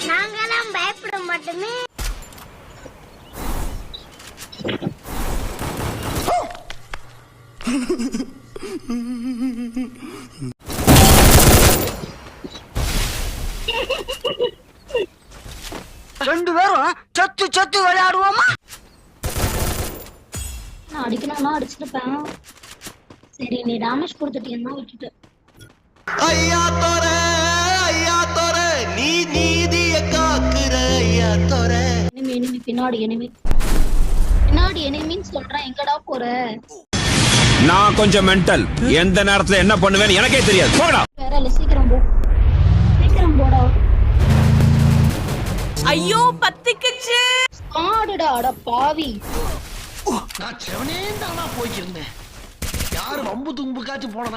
நாங்கெல்லாம் பயப்பட மாட்டோமே. ரெண்டு பேரும் சத்து சத்து விளையாடுவோமா? நான் அடிக்கணும்னா அடிச்சிருப்பேன். சரி நீ டேமேஜ் கொடுத்துட்டீங்கன்னா விட்டுட்டு. ஐயா தோர நீ நீதிய காக்குற ஐயா தோர. எனிமி பின்னாடி எனிமின்னு சொல்றேன். எங்கடா போற? நான் கொஞ்சம் மென்டல். எந்த நேரத்துல என்ன பண்ணுவேன்னு எனக்கே தெரியாது. போடா. வேற இல்ல, சீக்கிரம் போடா. ஐயோ பத்திக்குச்சு. ஆடுடா அட பாவி. நான் செவனே தானா போய்க்கிருந்தேன். யாரு வம்பு தும்புக்காச்சும் போனதா?